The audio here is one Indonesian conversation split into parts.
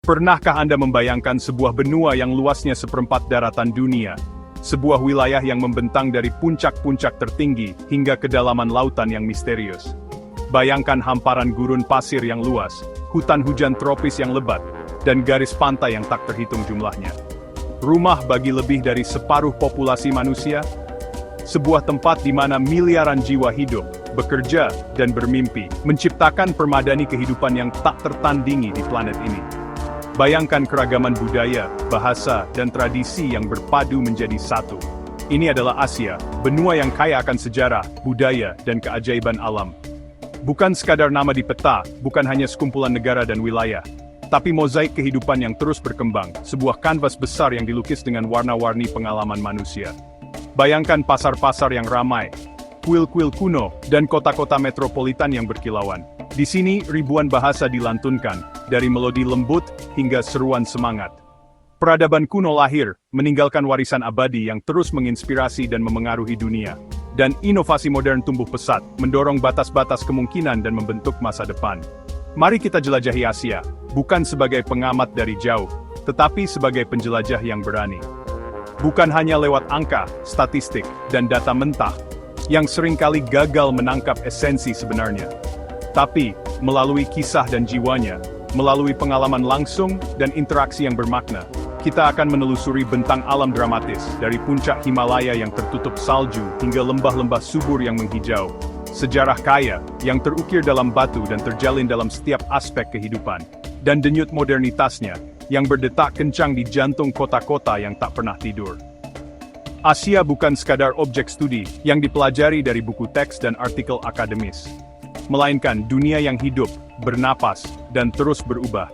Pernahkah Anda membayangkan sebuah benua yang luasnya seperempat daratan dunia? Sebuah wilayah yang membentang dari puncak-puncak tertinggi hingga kedalaman lautan yang misterius. Bayangkan hamparan gurun pasir yang luas, hutan hujan tropis yang lebat, dan garis pantai yang tak terhitung jumlahnya. Rumah bagi lebih dari separuh populasi manusia? Sebuah tempat di mana miliaran jiwa hidup, bekerja, dan bermimpi, menciptakan permadani kehidupan yang tak tertandingi di planet ini. Bayangkan keragaman budaya, bahasa, dan tradisi yang berpadu menjadi satu. Ini adalah Asia, benua yang kaya akan sejarah, budaya, dan keajaiban alam. Bukan sekadar nama di peta, bukan hanya sekumpulan negara dan wilayah, tapi mozaik kehidupan yang terus berkembang, sebuah kanvas besar yang dilukis dengan warna-warni pengalaman manusia. Bayangkan pasar-pasar yang ramai, kuil-kuil kuno, dan kota-kota metropolitan yang berkilauan. Di sini, ribuan bahasa dilantunkan, dari melodi lembut hingga seruan semangat. Peradaban kuno lahir, meninggalkan warisan abadi yang terus menginspirasi dan memengaruhi dunia. Dan inovasi modern tumbuh pesat, mendorong batas-batas kemungkinan dan membentuk masa depan. Mari kita jelajahi Asia, bukan sebagai pengamat dari jauh, tetapi sebagai penjelajah yang berani. Bukan hanya lewat angka, statistik, dan data mentah, yang seringkali gagal menangkap esensi sebenarnya. Tapi, melalui kisah dan jiwanya, melalui pengalaman langsung dan interaksi yang bermakna, kita akan menelusuri bentang alam dramatis, dari puncak Himalaya yang tertutup salju hingga lembah-lembah subur yang menghijau. Sejarah kaya, yang terukir dalam batu dan terjalin dalam setiap aspek kehidupan. Dan denyut modernitasnya, yang berdetak kencang di jantung kota-kota yang tak pernah tidur. Asia bukan sekadar objek studi, yang dipelajari dari buku teks dan artikel akademis. Melainkan dunia yang hidup, bernapas, dan terus berubah.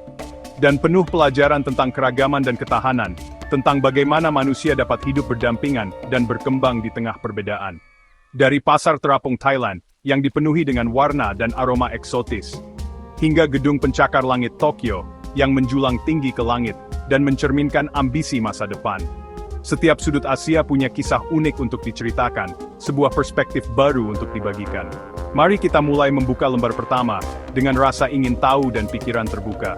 Dan penuh pelajaran tentang keragaman dan ketahanan, tentang bagaimana manusia dapat hidup berdampingan dan berkembang di tengah perbedaan. Dari pasar terapung Thailand, yang dipenuhi dengan warna dan aroma eksotis, hingga gedung pencakar langit Tokyo, yang menjulang tinggi ke langit, dan mencerminkan ambisi masa depan. Setiap sudut Asia punya kisah unik untuk diceritakan, sebuah perspektif baru untuk dibagikan. Mari kita mulai membuka lembar pertama, dengan rasa ingin tahu dan pikiran terbuka.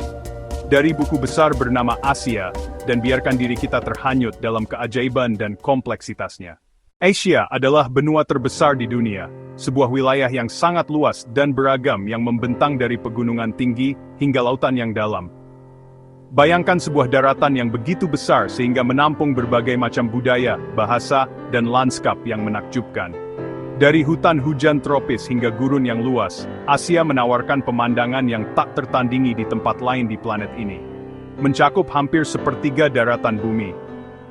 Dari buku besar bernama Asia, dan biarkan diri kita terhanyut dalam keajaiban dan kompleksitasnya. Asia adalah benua terbesar di dunia, sebuah wilayah yang sangat luas dan beragam yang membentang dari pegunungan tinggi hingga lautan yang dalam. Bayangkan sebuah daratan yang begitu besar sehingga menampung berbagai macam budaya, bahasa, dan lanskap yang menakjubkan. Dari hutan hujan tropis hingga gurun yang luas, Asia menawarkan pemandangan yang tak tertandingi di tempat lain di planet ini. Mencakup hampir sepertiga daratan bumi.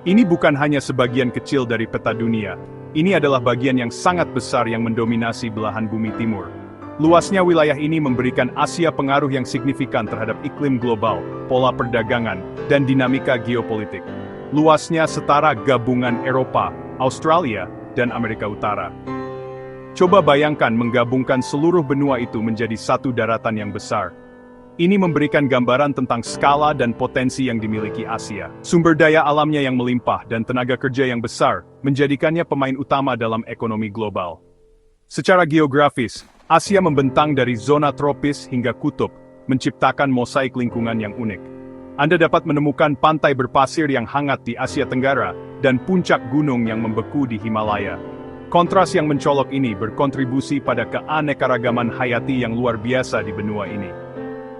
Ini bukan hanya sebagian kecil dari peta dunia, ini adalah bagian yang sangat besar yang mendominasi belahan bumi timur. Luasnya wilayah ini memberikan Asia pengaruh yang signifikan terhadap iklim global, pola perdagangan, dan dinamika geopolitik. Luasnya setara gabungan Eropa, Australia, dan Amerika Utara. Coba bayangkan menggabungkan seluruh benua itu menjadi satu daratan yang besar. Ini memberikan gambaran tentang skala dan potensi yang dimiliki Asia. Sumber daya alamnya yang melimpah dan tenaga kerja yang besar, menjadikannya pemain utama dalam ekonomi global. Secara geografis, Asia membentang dari zona tropis hingga kutub, menciptakan mosaik lingkungan yang unik. Anda dapat menemukan pantai berpasir yang hangat di Asia Tenggara, dan puncak gunung yang membeku di Himalaya. Kontras yang mencolok ini berkontribusi pada keanekaragaman hayati yang luar biasa di benua ini.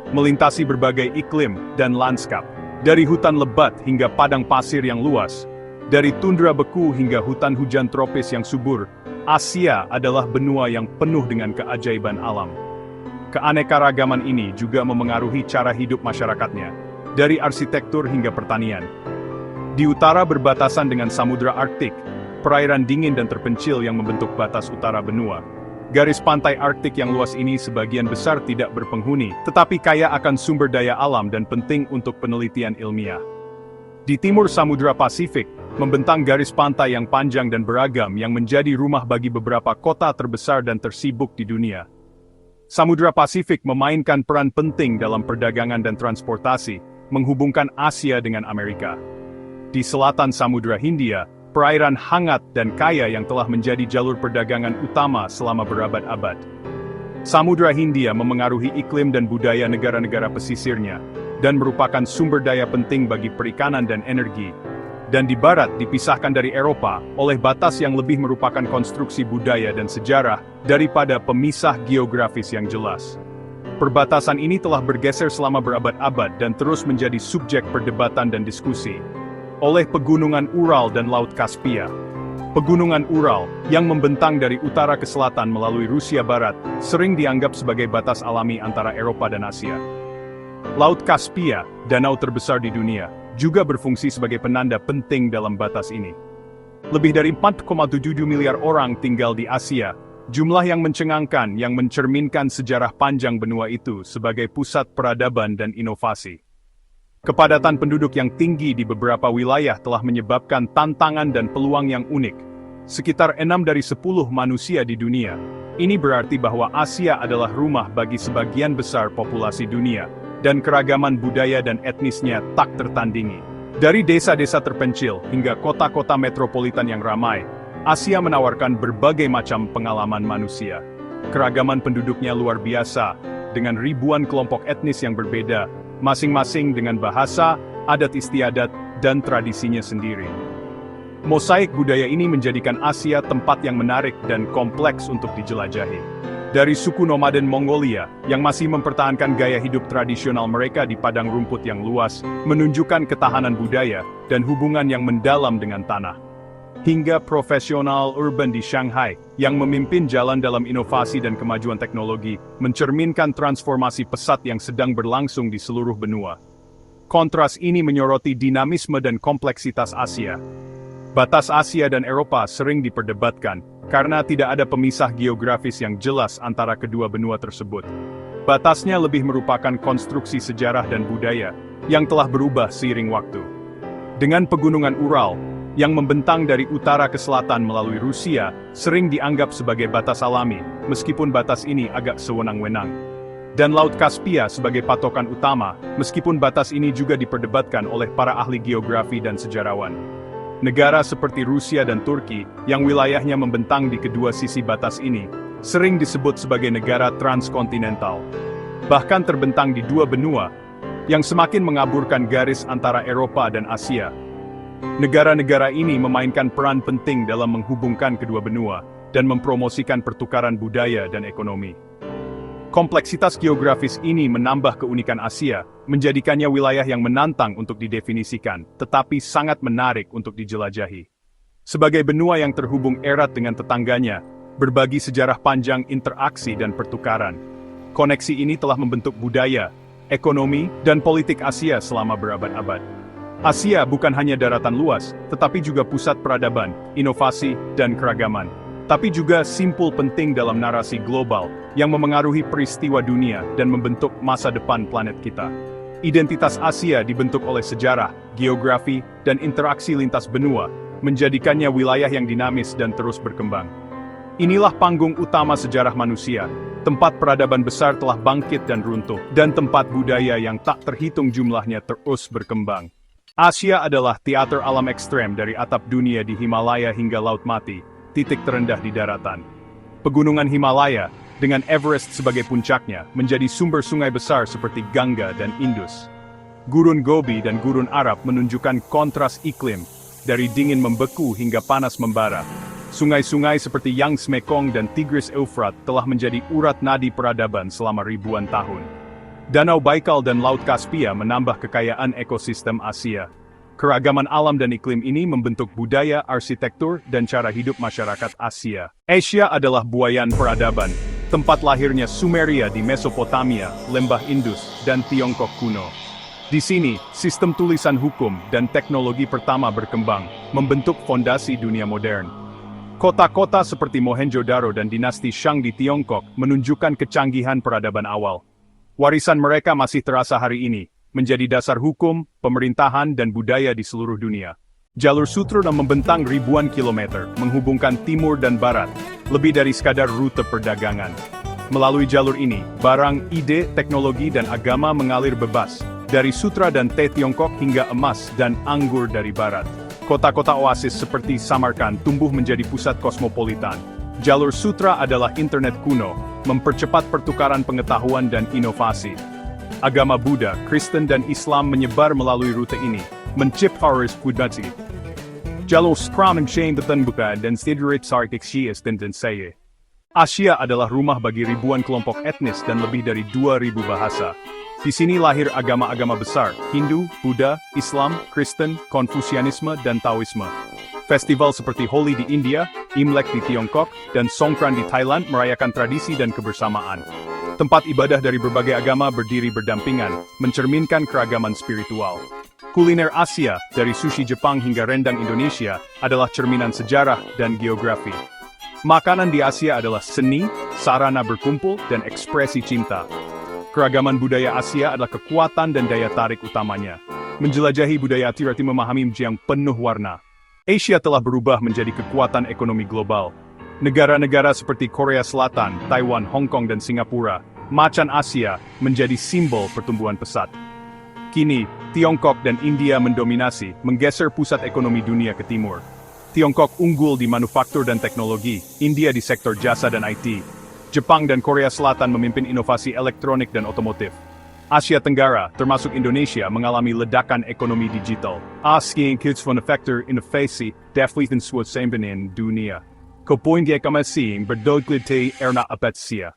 Melintasi berbagai iklim dan lanskap, dari hutan lebat hingga padang pasir yang luas, dari tundra beku hingga hutan hujan tropis yang subur, Asia adalah benua yang penuh dengan keajaiban alam. Keanekaragaman ini juga memengaruhi cara hidup masyarakatnya, dari arsitektur hingga pertanian. Di utara berbatasan dengan Samudra Arktik, perairan dingin dan terpencil yang membentuk batas utara benua. Garis pantai Arktik yang luas ini sebagian besar tidak berpenghuni, tetapi kaya akan sumber daya alam dan penting untuk penelitian ilmiah. Di timur Samudra Pasifik, membentang garis pantai yang panjang dan beragam yang menjadi rumah bagi beberapa kota terbesar dan tersibuk di dunia. Samudra Pasifik memainkan peran penting dalam perdagangan dan transportasi, menghubungkan Asia dengan Amerika. Di selatan Samudra Hindia, perairan hangat dan kaya yang telah menjadi jalur perdagangan utama selama berabad-abad. Samudra Hindia memengaruhi iklim dan budaya negara-negara pesisirnya, dan merupakan sumber daya penting bagi perikanan dan energi. Dan di barat dipisahkan dari Eropa oleh batas yang lebih merupakan konstruksi budaya dan sejarah daripada pemisah geografis yang jelas. Perbatasan ini telah bergeser selama berabad-abad dan terus menjadi subjek perdebatan dan diskusi oleh pegunungan Ural dan Laut Kaspia. Pegunungan Ural, yang membentang dari utara ke selatan melalui Rusia Barat, sering dianggap sebagai batas alami antara Eropa dan Asia. Laut Kaspia, danau terbesar di dunia, juga berfungsi sebagai penanda penting dalam batas ini. Lebih dari 4,7 miliar orang tinggal di Asia, jumlah yang mencengangkan yang mencerminkan sejarah panjang benua itu sebagai pusat peradaban dan inovasi. Kepadatan penduduk yang tinggi di beberapa wilayah telah menyebabkan tantangan dan peluang yang unik. Sekitar 6 dari 10 manusia di dunia. Ini berarti bahwa Asia adalah rumah bagi sebagian besar populasi dunia, dan keragaman budaya dan etnisnya tak tertandingi. Dari desa-desa terpencil hingga kota-kota metropolitan yang ramai, Asia menawarkan berbagai macam pengalaman manusia. Keragaman penduduknya luar biasa, dengan ribuan kelompok etnis yang berbeda, masing-masing dengan bahasa, adat istiadat, dan tradisinya sendiri. Mosaik budaya ini menjadikan Asia tempat yang menarik dan kompleks untuk dijelajahi. Dari suku nomaden Mongolia, yang masih mempertahankan gaya hidup tradisional mereka di padang rumput yang luas, menunjukkan ketahanan budaya dan hubungan yang mendalam dengan tanah. Hingga profesional urban di Shanghai, yang memimpin jalan dalam inovasi dan kemajuan teknologi, mencerminkan transformasi pesat yang sedang berlangsung di seluruh benua. Kontras ini menyoroti dinamisme dan kompleksitas Asia. Batas Asia dan Eropa sering diperdebatkan, karena tidak ada pemisah geografis yang jelas antara kedua benua tersebut. Batasnya lebih merupakan konstruksi sejarah dan budaya, yang telah berubah seiring waktu. Dengan pegunungan Ural, yang membentang dari utara ke selatan melalui Rusia, sering dianggap sebagai batas alami, meskipun batas ini agak sewenang-wenang. Dan Laut Kaspia sebagai patokan utama, meskipun batas ini juga diperdebatkan oleh para ahli geografi dan sejarawan. Negara seperti Rusia dan Turki, yang wilayahnya membentang di kedua sisi batas ini, sering disebut sebagai negara transkontinental. Bahkan terbentang di dua benua, yang semakin mengaburkan garis antara Eropa dan Asia. Negara-negara ini memainkan peran penting dalam menghubungkan kedua benua, dan mempromosikan pertukaran budaya dan ekonomi. Kompleksitas geografis ini menambah keunikan Asia, menjadikannya wilayah yang menantang untuk didefinisikan, tetapi sangat menarik untuk dijelajahi. Sebagai benua yang terhubung erat dengan tetangganya, berbagi sejarah panjang interaksi dan pertukaran. Koneksi ini telah membentuk budaya, ekonomi, dan politik Asia selama berabad-abad. Asia bukan hanya daratan luas, tetapi juga pusat peradaban, inovasi, dan keragaman. Tapi juga simpul penting dalam narasi global, yang memengaruhi peristiwa dunia dan membentuk masa depan planet kita. Identitas Asia dibentuk oleh sejarah, geografi, dan interaksi lintas benua, menjadikannya wilayah yang dinamis dan terus berkembang. Inilah panggung utama sejarah manusia, tempat peradaban besar telah bangkit dan runtuh, dan tempat budaya yang tak terhitung jumlahnya terus berkembang. Asia adalah teater alam ekstrem dari atap dunia di Himalaya hingga Laut Mati, titik terendah di daratan. Pegunungan Himalaya, dengan Everest sebagai puncaknya, menjadi sumber sungai besar seperti Gangga dan Indus. Gurun Gobi dan Gurun Arab menunjukkan kontras iklim, dari dingin membeku hingga panas membara. Sungai-sungai seperti Yangtze Mekong dan Tigris Eufrat telah menjadi urat nadi peradaban selama ribuan tahun. Danau Baikal dan Laut Kaspia menambah kekayaan ekosistem Asia. Keragaman alam dan iklim ini membentuk budaya, arsitektur, dan cara hidup masyarakat Asia. Asia adalah buayan peradaban, tempat lahirnya Sumeria di Mesopotamia, Lembah Indus, dan Tiongkok kuno. Di sini, sistem tulisan hukum dan teknologi pertama berkembang, membentuk fondasi dunia modern. Kota-kota seperti Mohenjo-daro dan dinasti Shang di Tiongkok menunjukkan kecanggihan peradaban awal. Warisan mereka masih terasa hari ini, menjadi dasar hukum, pemerintahan, dan budaya di seluruh dunia. Jalur Sutra membentang ribuan kilometer, menghubungkan timur dan barat, lebih dari sekadar rute perdagangan. Melalui jalur ini, barang, ide, teknologi, dan agama mengalir bebas, dari sutra dan teh Tiongkok hingga emas dan anggur dari barat. Kota-kota oasis seperti Samarkand tumbuh menjadi pusat kosmopolitan. Jalur Sutra adalah internet kuno, mempercepat pertukaran pengetahuan dan inovasi. Agama Buddha, Kristen dan Islam menyebar melalui rute ini, menciptakan budaya. Jalur Skram and Shane Buka dan Sidirit Sarkik Shias dan saya. Asia adalah rumah bagi ribuan kelompok etnis dan lebih dari 2.000 bahasa. Di sini lahir agama-agama besar, Hindu, Buddha, Islam, Kristen, Konfusianisme, dan Taoisme. Festival seperti Holi di India, Imlek di Tiongkok, dan Songkran di Thailand merayakan tradisi dan kebersamaan. Tempat ibadah dari berbagai agama berdiri berdampingan, mencerminkan keragaman spiritual. Kuliner Asia, dari sushi Jepang hingga rendang Indonesia, adalah cerminan sejarah dan geografi. Makanan di Asia adalah seni, sarana berkumpul, dan ekspresi cinta. Keragaman budaya Asia adalah kekuatan dan daya tarik utamanya. Menjelajahi budaya arti memahami yang penuh warna. Asia telah berubah menjadi kekuatan ekonomi global. Negara-negara seperti Korea Selatan, Taiwan, Hong Kong, dan Singapura, macan Asia, menjadi simbol pertumbuhan pesat. Kini, Tiongkok dan India mendominasi, menggeser pusat ekonomi dunia ke timur. Tiongkok unggul di manufaktur dan teknologi, India di sektor jasa dan IT. Jepang dan Korea Selatan memimpin inovasi elektronik dan otomotif. Asia Tenggara, termasuk Indonesia, mengalami ledakan ekonomi digital. Asking kids van factor inovasi, defliten suasambanin dunia. Kepoin gekamasiing berdoglite erna apetsia.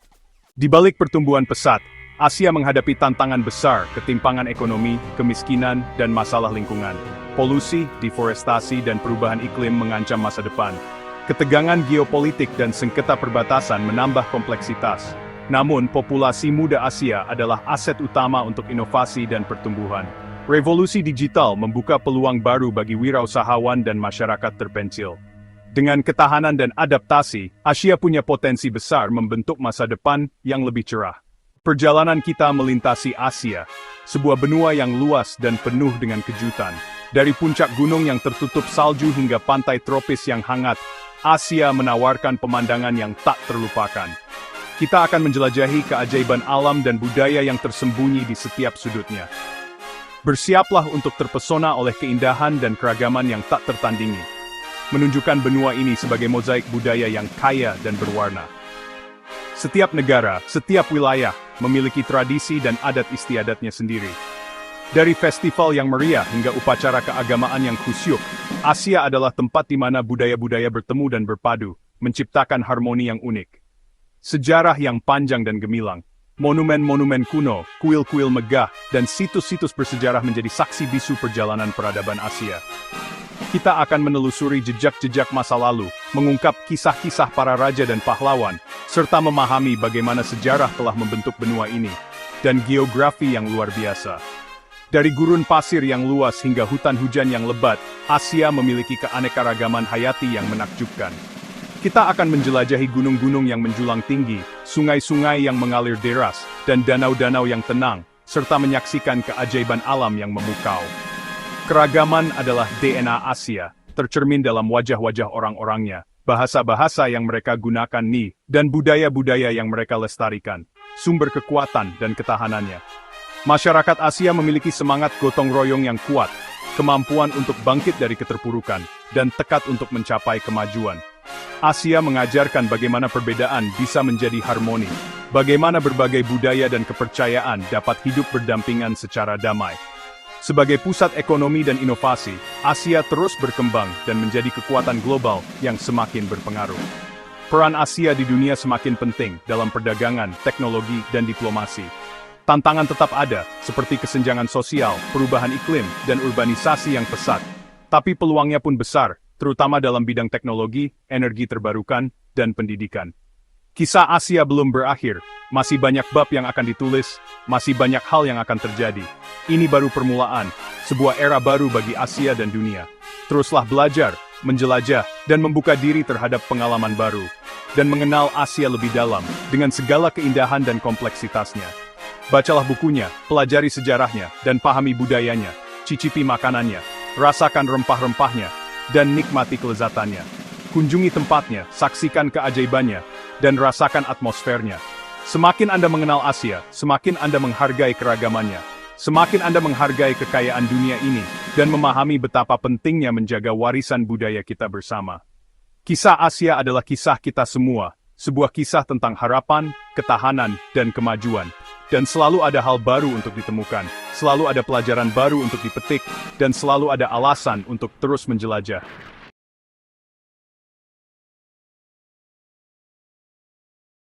Di balik pertumbuhan pesat, Asia menghadapi tantangan besar, ketimpangan ekonomi, kemiskinan, dan masalah lingkungan. Polusi, deforestasi, dan perubahan iklim mengancam masa depan. Ketegangan geopolitik dan sengketa perbatasan menambah kompleksitas. Namun, populasi muda Asia adalah aset utama untuk inovasi dan pertumbuhan. Revolusi digital membuka peluang baru bagi wirausahawan dan masyarakat terpencil. Dengan ketahanan dan adaptasi, Asia punya potensi besar membentuk masa depan yang lebih cerah. Perjalanan kita melintasi Asia, sebuah benua yang luas dan penuh dengan kejutan. Dari puncak gunung yang tertutup salju hingga pantai tropis yang hangat, Asia menawarkan pemandangan yang tak terlupakan. Kita akan menjelajahi keajaiban alam dan budaya yang tersembunyi di setiap sudutnya. Bersiaplah untuk terpesona oleh keindahan dan keragaman yang tak tertandingi. Menunjukkan benua ini sebagai mozaik budaya yang kaya dan berwarna. Setiap negara, setiap wilayah, memiliki tradisi dan adat istiadatnya sendiri. Dari festival yang meriah hingga upacara keagamaan yang khusyuk, Asia adalah tempat di mana budaya-budaya bertemu dan berpadu, menciptakan harmoni yang unik. Sejarah yang panjang dan gemilang, monumen-monumen kuno, kuil-kuil megah, dan situs-situs bersejarah menjadi saksi bisu perjalanan peradaban Asia. Kita akan menelusuri jejak-jejak masa lalu, mengungkap kisah-kisah para raja dan pahlawan, serta memahami bagaimana sejarah telah membentuk benua ini, dan geografi yang luar biasa. Dari gurun pasir yang luas hingga hutan hujan yang lebat, Asia memiliki keanekaragaman hayati yang menakjubkan. Kita akan menjelajahi gunung-gunung yang menjulang tinggi, sungai-sungai yang mengalir deras, dan danau-danau yang tenang, serta menyaksikan keajaiban alam yang memukau. Keragaman adalah DNA Asia, tercermin dalam wajah-wajah orang-orangnya, bahasa-bahasa yang mereka gunakan dan budaya-budaya yang mereka lestarikan, sumber kekuatan dan ketahanannya. Masyarakat Asia memiliki semangat gotong royong yang kuat, kemampuan untuk bangkit dari keterpurukan, dan tekad untuk mencapai kemajuan. Asia mengajarkan bagaimana perbedaan bisa menjadi harmoni, bagaimana berbagai budaya dan kepercayaan dapat hidup berdampingan secara damai. Sebagai pusat ekonomi dan inovasi, Asia terus berkembang dan menjadi kekuatan global yang semakin berpengaruh. Peran Asia di dunia semakin penting dalam perdagangan, teknologi, dan diplomasi. Tantangan tetap ada, seperti kesenjangan sosial, perubahan iklim, dan urbanisasi yang pesat. Tapi peluangnya pun besar, terutama dalam bidang teknologi, energi terbarukan, dan pendidikan. Kisah Asia belum berakhir, masih banyak bab yang akan ditulis, masih banyak hal yang akan terjadi. Ini baru permulaan, sebuah era baru bagi Asia dan dunia. Teruslah belajar, menjelajah, dan membuka diri terhadap pengalaman baru, dan mengenal Asia lebih dalam, dengan segala keindahan dan kompleksitasnya. Bacalah bukunya, pelajari sejarahnya, dan pahami budayanya, cicipi makanannya, rasakan rempah-rempahnya, dan nikmati kelezatannya. Kunjungi tempatnya, saksikan keajaibannya, dan rasakan atmosfernya. Semakin Anda mengenal Asia, semakin Anda menghargai keragamannya. Semakin Anda menghargai kekayaan dunia ini, dan memahami betapa pentingnya menjaga warisan budaya kita bersama. Kisah Asia adalah kisah kita semua, Sebuah kisah tentang harapan, ketahanan, dan kemajuan. Dan selalu ada hal baru untuk ditemukan, selalu ada pelajaran baru untuk dipetik, dan selalu ada alasan untuk terus menjelajah.